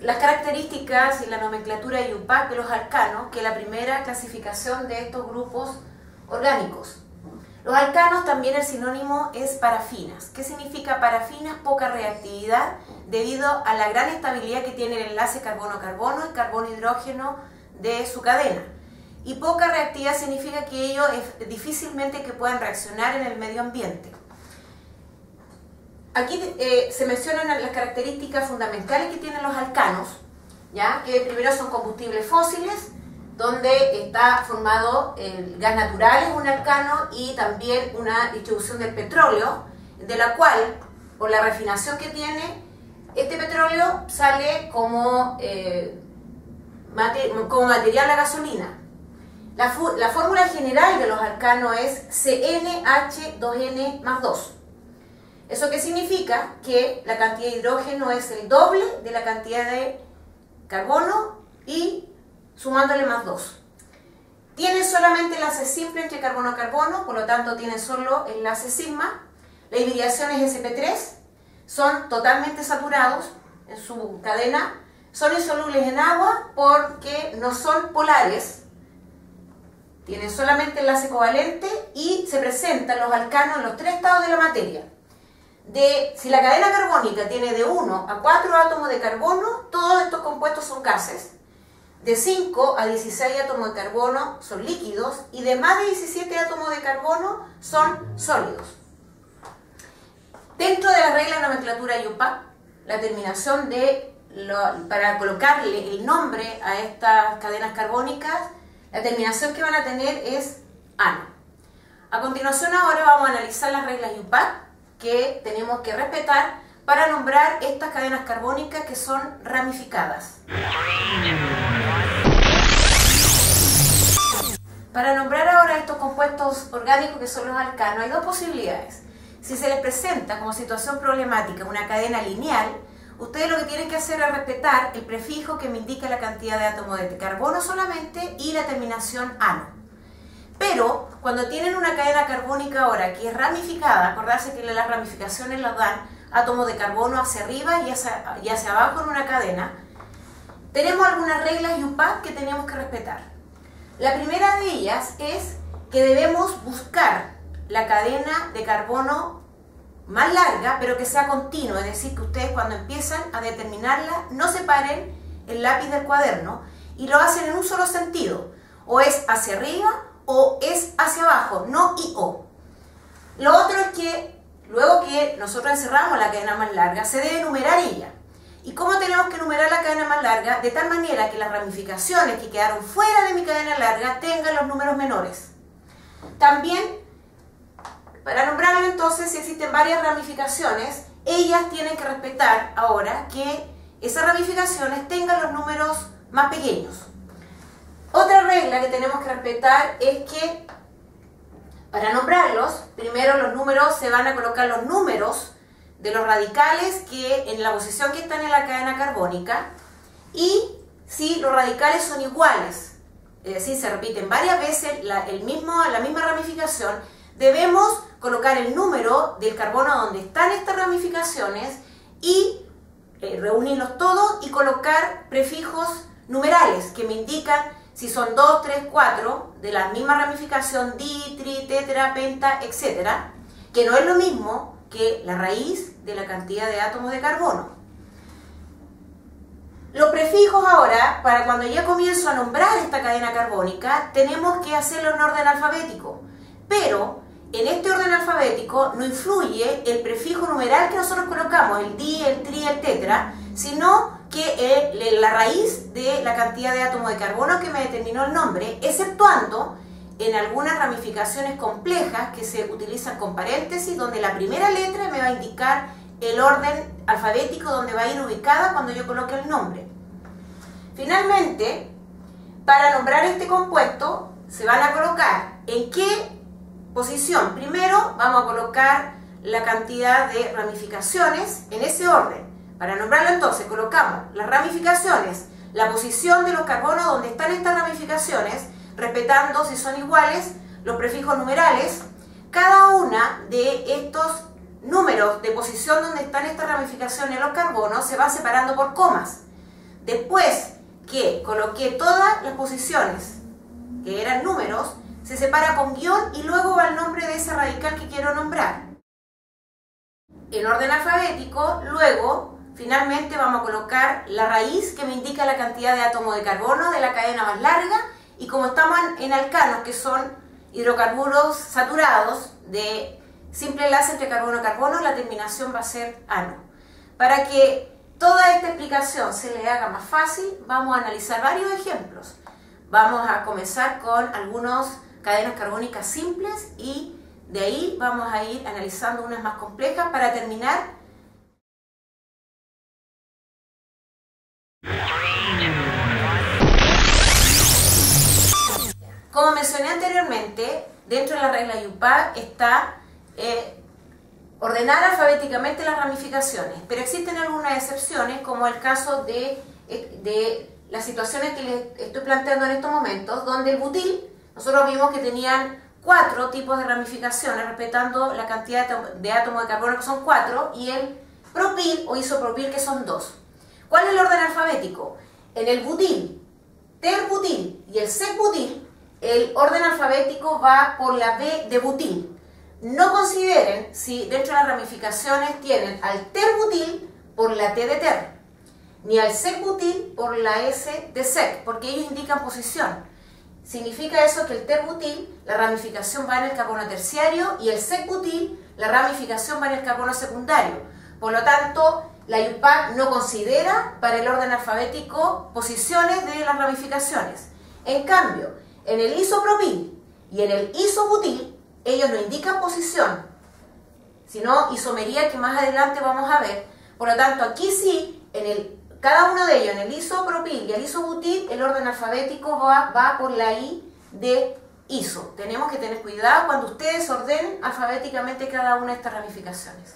las características y la nomenclatura IUPAC de los alcanos, que es la primera clasificación de estos grupos orgánicos. Los alcanos también el sinónimo es parafinas. ¿Qué significa parafinas? Poca reactividad debido a la gran estabilidad que tiene el enlace carbono-carbono y carbono-hidrógeno de su cadena. Y poca reactividad significa que ellos es difícilmente que puedan reaccionar en el medio ambiente. Aquí se mencionan las características fundamentales que tienen los alcanos, ¿ya? Que primero son combustibles fósiles, donde está formado el gas natural en un alcano y también una distribución del petróleo, de la cual, por la refinación que tiene, este petróleo sale como material a gasolina. La fórmula general de los alcanos es CnH2n más 2. ¿Eso qué significa? Que la cantidad de hidrógeno es el doble de la cantidad de carbono y sumándole más 2. Tienen solamente enlace simple entre carbono-carbono, por lo tanto tienen solo enlace sigma. La hibridación es sp3, son totalmente saturados en su cadena, son insolubles en agua porque no son polares, tienen solamente enlace covalente y se presentan los alcanos en los tres estados de la materia. Si la cadena carbónica tiene de 1 a 4 átomos de carbono, todos estos compuestos son gases. De 5 a 16 átomos de carbono son líquidos y de más de 17 átomos de carbono son sólidos. Dentro de la regla de nomenclatura IUPAC, la terminación para colocarle el nombre a estas cadenas carbónicas, la terminación que van a tener es ano. A continuación ahora vamos a analizar las reglas IUPAC que tenemos que respetar para nombrar estas cadenas carbónicas que son ramificadas. Para nombrar ahora estos compuestos orgánicos que son los alcanos hay dos posibilidades. Si se les presenta como situación problemática una cadena lineal, ustedes lo que tienen que hacer es respetar el prefijo que me indica la cantidad de átomos de carbono solamente y la terminación ano. Pero cuando tienen una cadena carbónica ahora que es ramificada, acordarse que las ramificaciones las dan átomos de carbono hacia arriba y hacia abajo en una cadena, tenemos algunas reglas IUPAC que tenemos que respetar. La primera de ellas es que debemos buscar la cadena de carbono más larga, pero que sea continua, es decir, que ustedes cuando empiezan a determinarla no separen el lápiz del cuaderno y lo hacen en un solo sentido, o es hacia arriba o es hacia abajo, no y o. Lo otro es que luego que nosotros encerramos la cadena más larga, se debe numerar ella. ¿Y cómo tenemos que numerar la cadena más larga? De tal manera que las ramificaciones que quedaron fuera de mi cadena larga tengan los números menores. También, para nombrarlo entonces, si existen varias ramificaciones, ellas tienen que respetar ahora que esas ramificaciones tengan los números más pequeños. Otra regla que tenemos que respetar es que para nombrarlos, primero los números, se van a colocar los números de los radicales que en la posición que están en la cadena carbónica, y si los radicales son iguales, es decir, se repiten varias veces la misma ramificación, debemos colocar el número del carbono donde están estas ramificaciones y reunirlos todos y colocar prefijos numerales que me indican si son 2, 3, 4 de la misma ramificación, di, tri, tetra, penta, etc., que no es lo mismo que la raíz de la cantidad de átomos de carbono. Los prefijos ahora, para cuando ya comienzo a nombrar esta cadena carbónica, tenemos que hacerlo en orden alfabético, pero en este orden alfabético no influye el prefijo numeral que nosotros colocamos, el di, el tri, el tetra, sino que la raíz de la cantidad de átomos de carbono que me determinó el nombre, exceptuando en algunas ramificaciones complejas que se utilizan con paréntesis, donde la primera letra me va a indicar el orden alfabético donde va a ir ubicada cuando yo coloque el nombre. Finalmente, para nombrar este compuesto, se van a colocar en qué posición. Primero vamos a colocar la cantidad de ramificaciones en ese orden. Para nombrarlo entonces colocamos las ramificaciones, la posición de los carbonos donde están estas ramificaciones, respetando si son iguales los prefijos numerales. Cada una de estos números de posición donde están estas ramificaciones en los carbonos se van separando por comas. Después que coloqué todas las posiciones que eran números, se separa con guión y luego va el nombre de ese radical que quiero nombrar. En orden alfabético, luego, finalmente vamos a colocar la raíz que me indica la cantidad de átomos de carbono de la cadena más larga, y como estamos en alcanos, que son hidrocarburos saturados de simple enlace entre carbono y carbono, la terminación va a ser ano. Para que toda esta explicación se le haga más fácil, vamos a analizar varios ejemplos. Vamos a comenzar con algunas cadenas carbónicas simples y de ahí vamos a ir analizando unas más complejas para terminar. Como mencioné anteriormente, dentro de la regla IUPAC está ordenar alfabéticamente las ramificaciones, pero existen algunas excepciones, como el caso de las situaciones que les estoy planteando en estos momentos, donde el butil, nosotros vimos que tenían 4 tipos de ramificaciones, respetando la cantidad de átomos de carbono, que son 4, y el propil o isopropil, que son 2. ¿Cuál es el orden alfabético? En el butil, terbutil y el secbutil, el orden alfabético va por la B de butil. No consideren si dentro de las ramificaciones tienen al terbutil por la T de ter, ni al secbutil por la S de sec, porque ellos indican posición. Significa eso que el terbutil, la ramificación va en el carbono terciario, y el secbutil, la ramificación va en el carbono secundario. Por lo tanto, la IUPAC no considera para el orden alfabético posiciones de las ramificaciones. En cambio, en el isopropil y en el isobutil, ellos no indican posición, sino isomería, que más adelante vamos a ver. Por lo tanto, aquí sí, cada uno de ellos, en el isopropil y el isobutil, el orden alfabético va por la I de iso. Tenemos que tener cuidado cuando ustedes ordenen alfabéticamente cada una de estas ramificaciones.